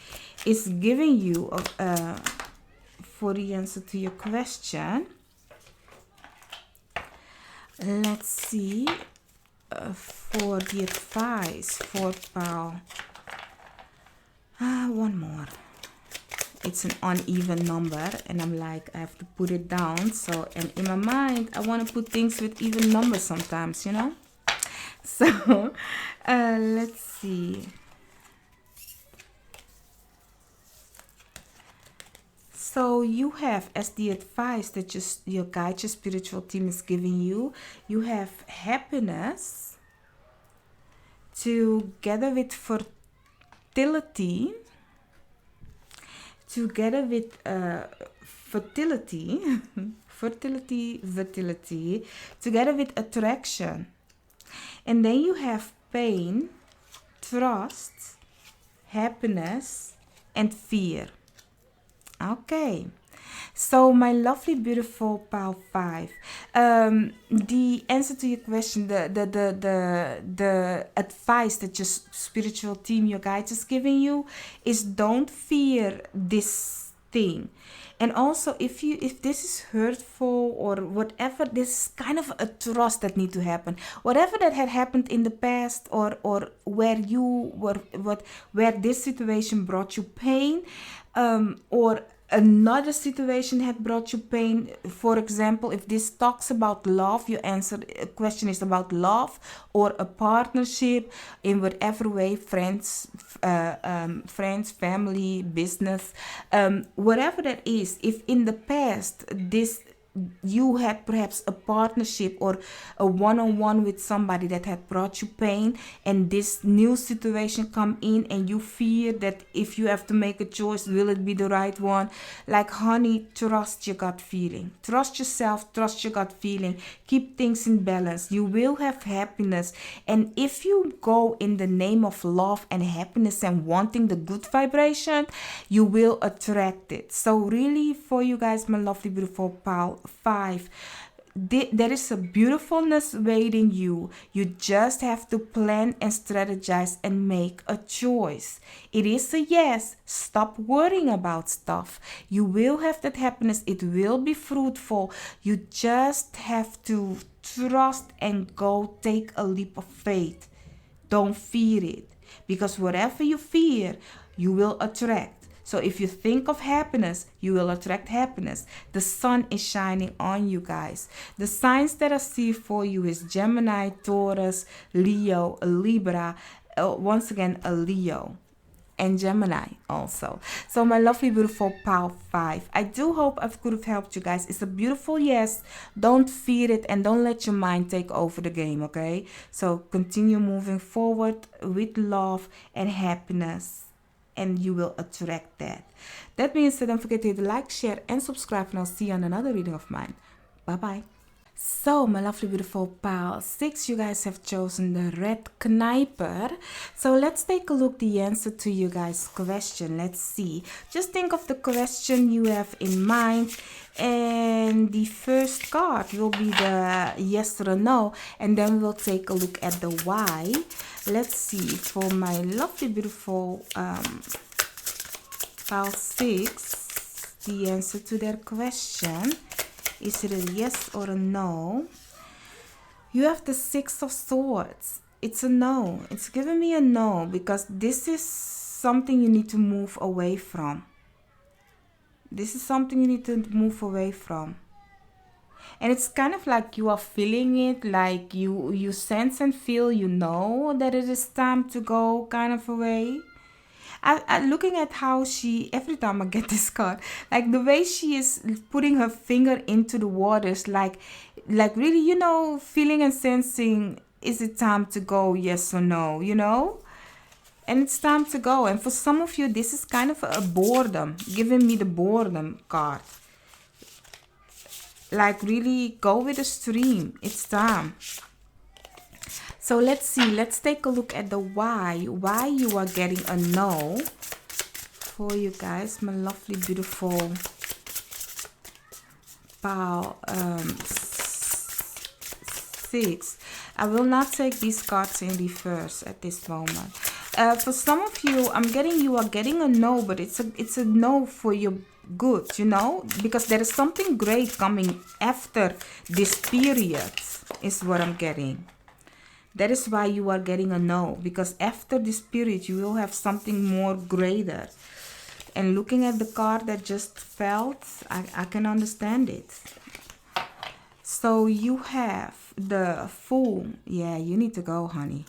is giving you for the answer to your question. Let's see for the advice for Pile. One more. It's an uneven number and I'm like, I have to put it down. So, and in my mind, I want to put things with even numbers sometimes, you know. So let's see. So you have, as the advice that your guide, your spiritual team is giving you, you have happiness together with fertility, together with fertility, fertility, together with attraction. And then you have pain, trust, happiness, and fear. Okay, so my lovely, beautiful Pile 5, the answer to your question, the advice that your spiritual team, your guides is giving you is don't fear this thing. And also, if this is hurtful or whatever, this is kind of a trust that need to happen. Whatever that had happened in the past, or where you were, where this situation brought you pain, or another situation had brought you pain. For example, if this talks about love, your question is about love or a partnership in whatever way, friends, family, business, whatever that is. If in the past this you had perhaps a partnership or a one-on-one with somebody that had brought you pain, and this new situation come in and you fear that if you have to make a choice, will it be the right one? Like, honey, trust your gut feeling, trust yourself, trust your gut feeling, keep things in balance. You will have happiness. And if you go in the name of love and happiness and wanting the good vibration, you will attract it. So really, for you guys, my lovely beautiful pal 5, there is a beautifulness waiting you. You just have to plan and strategize and make a choice. It is a yes. Stop worrying about stuff. You will have that happiness. It will be fruitful. You just have to trust and go take a leap of faith. Don't fear it, because whatever you fear, you will attract. So if you think of happiness, you will attract happiness. The sun is shining on you guys. The signs that I see for you is Gemini, Taurus, Leo, Libra, once again a Leo, and Gemini also. So my lovely beautiful pal 5, I do hope I could have helped you guys. It's a beautiful yes. Don't fear it and don't let your mind take over the game, okay? So continue moving forward with love and happiness, and you will attract that. That being said, don't forget to hit like, share, and subscribe, and I'll see you on another reading of mine. Bye-bye. So, my lovely beautiful pal 6, you guys have chosen the red Knijper. So let's take a look the answer to you guys' question. Let's see. Just think of the question you have in mind, and the first card will be the yes or no, and then we'll take a look at the why. Let's see, for my lovely beautiful pal 6, the answer to their question. Is it a yes or a no? You have the 6 of Swords. It's a no. It's giving me a no, because this is something you need to move away from. This is something you need to move away from. And it's kind of like you are feeling it, like you sense and feel, you know, that it is time to go kind of away. I looking at how she, every time I get this card, like the way she is putting her finger into the waters, like really, you know, feeling and sensing, is it time to go, yes or no, you know? And it's time to go. And for some of you, this is kind of a boredom, giving me the boredom card. Like really go with the stream. It's time. So let's see. Let's take a look at the why you are getting a no for you guys, my lovely beautiful pal 6. I will not take these cards in reverse at this moment. For some of you, you are getting a no, but it's a no for your good, you know, because there is something great coming after this period, is what I'm getting. That is why you are getting a no, because after this period you will have something more greater. And looking at the card that just fell, I can understand it. So you have the Fool. Yeah, you need to go, honey.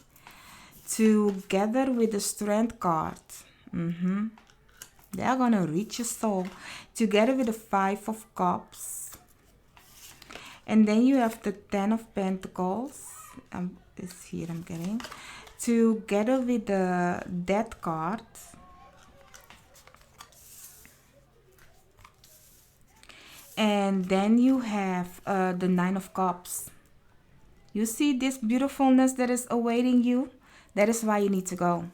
Together with the Strength card. They are gonna reach your soul. Together with the 5 of Cups. And then you have the 10 of Pentacles. It's here I'm getting. Together with the Death card. And then you have the 9 of Cups. You see this beautifulness that is awaiting you? That is why you need to go.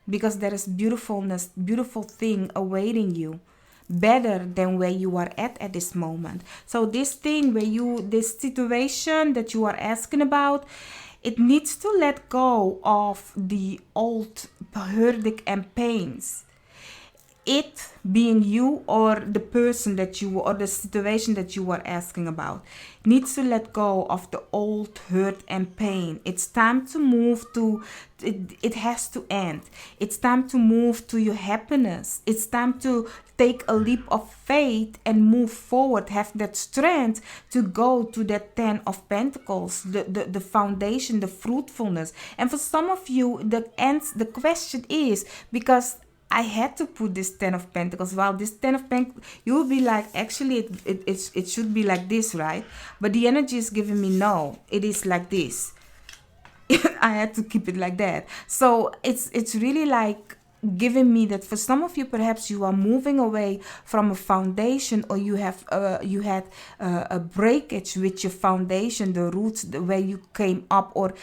Because there is beautifulness, beautiful thing awaiting you. Better than where you are at this moment. So this thing this situation that you are asking about, it needs to let go of the old heartache and pains. it being you or the person that you or the situation that you were asking about needs to let go of the old hurt and pain. It's time to move to it has to end. It's time to move to your happiness. It's time to take a leap of faith and move forward, have that strength to go to that 10 of Pentacles, the foundation, the fruitfulness. And for some of you, the question is, because I had to put this 10 of Pentacles. While this 10 of Pentacles, you will be like, actually, it should be like this, right? But the energy is giving me, no, it is like this. I had to keep it like that. So it's really like giving me that for some of you, perhaps you are moving away from a foundation, or you had a breakage with your foundation, the roots, where you came up, or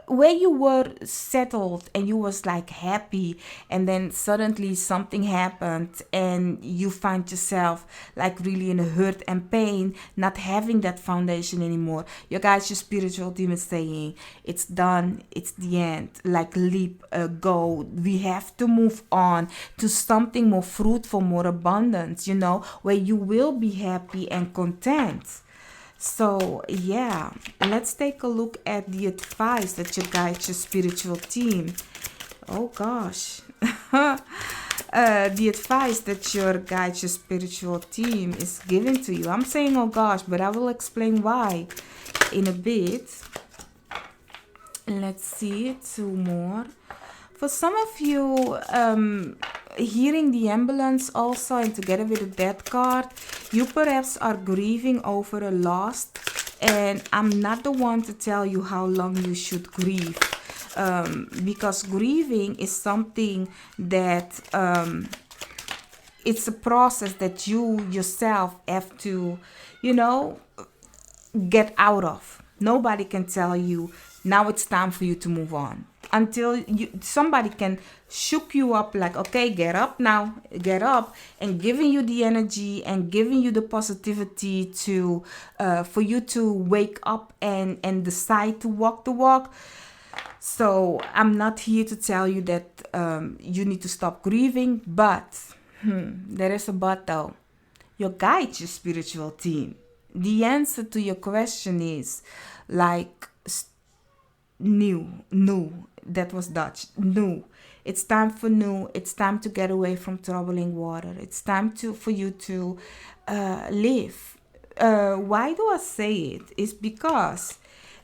where you were settled and you was like happy, and then suddenly something happened and you find yourself like really in a hurt and pain, not having that foundation anymore. Your guys, your spiritual team is saying it's done, it's the end, like leap, go. We have to move on to something more fruitful, more abundant, where you will be happy and content. So yeah, let's take a look at the advice that your guide, your spiritual team, oh gosh, the advice that your guide, your spiritual team is giving to you. I'm saying oh gosh, but I will explain why in a bit. Let's see, 2 more. For some of you, hearing the ambulance also, and together with the death card, you perhaps are grieving over a loss, and I'm not the one to tell you how long you should grieve, because grieving is something that it's a process that you yourself have to, get out of. Nobody can tell you now it's time for you to move on until somebody can shook you up, like, okay, get up now, get up, and giving you the energy and giving you the positivity to for you to wake up and decide to walk the walk. So I'm not here to tell you that you need to stop grieving, but there is a but though. Your guide, your spiritual team, the answer to your question is like new, that was Dutch, new. It's time for new. It's time to get away from troubling water. It's time for you to live. Why do I say it? It's because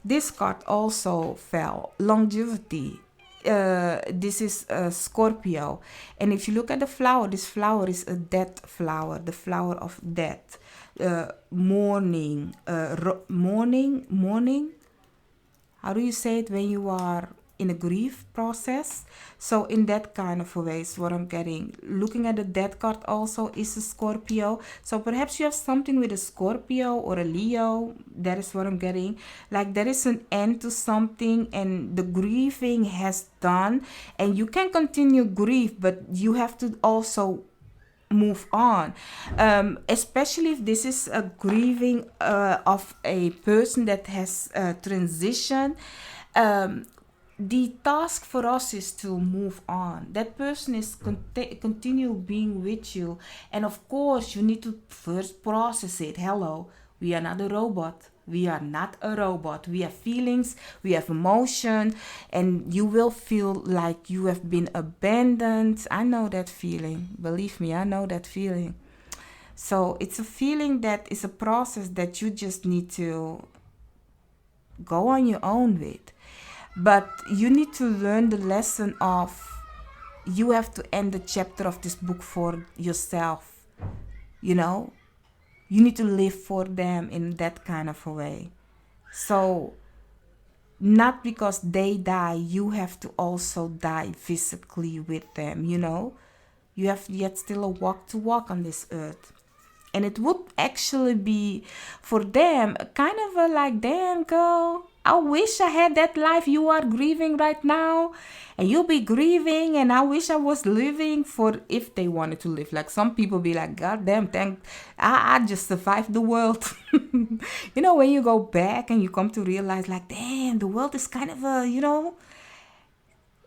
this card also fell, longevity. This is Scorpio, and if you look at the flower, this flower is a death flower, the flower of death. Mourning. How do you say it when you are in a grief process? So in that kind of a way is what I'm getting. Looking at the death card also is a Scorpio. So perhaps you have something with a Scorpio or a Leo. That is what I'm getting. Like there is an end to something and the grieving has done. And you can continue grief, but you have to also move on, especially if this is a grieving of a person that has transitioned. The task for us is to move on. That person is continue being with you, and of course you need to first process it. Hello, we are not a robot. We are not a robot. We have feelings, we have emotion, and you will feel like you have been abandoned. I know that feeling. Believe me, I know that feeling. So it's a feeling that is a process that you just need to go on your own with. But you need to learn the lesson of you have to end the chapter of this book for yourself, You need to live for them in that kind of a way. So, not because they die, you have to also die physically with them, You have yet still a walk to walk on this earth. And it would actually be, for them, kind of a like, damn, girl, I wish I had that life you are grieving right now. And you'll be grieving, and I wish I was living for if they wanted to live. Like some people be like, God damn, I just survived the world. When you go back and you come to realize like, damn, the world is kind of a,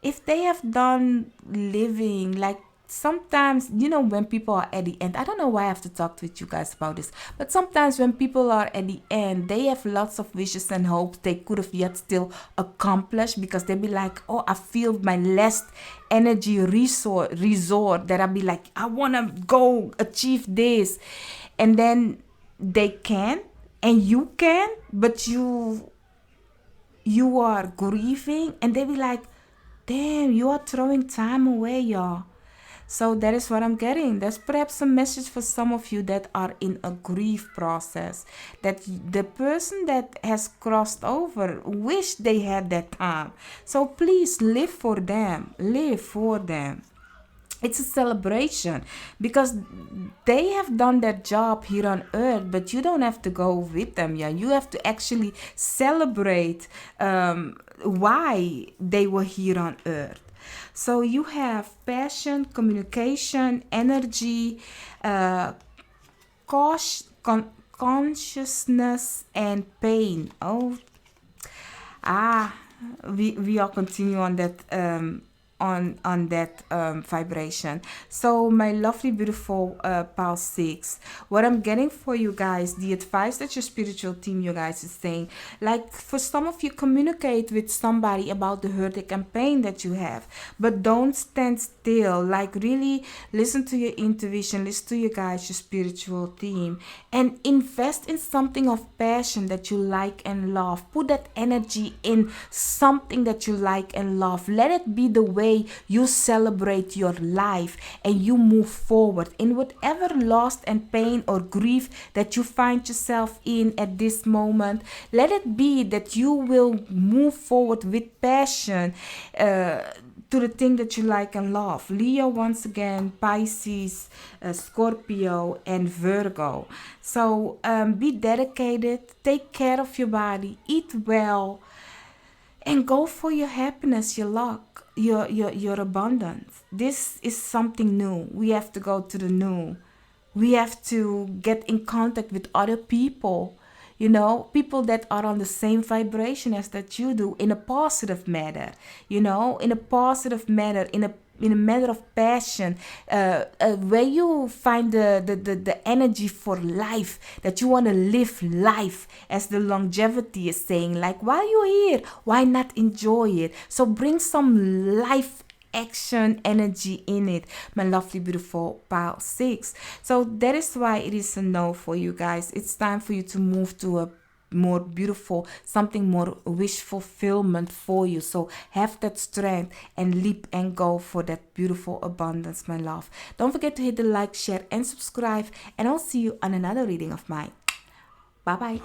if they have done living, like sometimes, you know, when people are at the end, I don't know why I have to talk with you guys about this, but sometimes when people are at the end, they have lots of wishes and hopes they could have yet still accomplished, because they be like, oh, I feel my last energy resort that I be like, I want to go achieve this, and then they can, and you can, but you are grieving, and they be like, damn, you are throwing time away, y'all. So that is what I'm getting. There's perhaps a message for some of you that are in a grief process, that the person that has crossed over wish they had that time. So please live for them. Live for them. It's a celebration, because they have done their job here on earth, but you don't have to go with them. Yeah, you have to actually celebrate why they were here on earth. So you have passion, communication, energy, consciousness, and pain. Oh, we all continue on that on that vibration. So my lovely beautiful pile 6, what I'm getting for you guys, the advice that your spiritual team, you guys, is saying, like for some of you, communicate with somebody about the heartache and pain that you have, but don't stand still. Like really listen to your intuition, listen to your guys, your spiritual team, and invest in something of passion that you like and love. Put that energy in something that you like and love. Let it be the way you celebrate your life and you move forward in whatever loss and pain or grief that you find yourself in at this moment. Let it be that you will move forward with passion to the thing that you like and love. Leo, once again, Pisces, Scorpio, and Virgo. So be dedicated, take care of your body, eat well, and go for your happiness, your luck, your abundance. This is something new. We have to go to the new. We have to get in contact with other people, you know, people that are on the same vibration as that you do, in a positive manner, you know, in a positive manner, in a matter of passion, where you find the energy for life, that you want to live life, as the longevity is saying. Like, while you're here, why not enjoy it? So bring some life action energy in it, my lovely beautiful pile 6. So that is why it is a no for you guys. It's time for you to move to a more beautiful, something more wish fulfillment for you. So have that strength and leap and go for that beautiful abundance, my love. Don't forget to hit the like, share, and subscribe, and I'll see you on another reading of mine. Bye bye.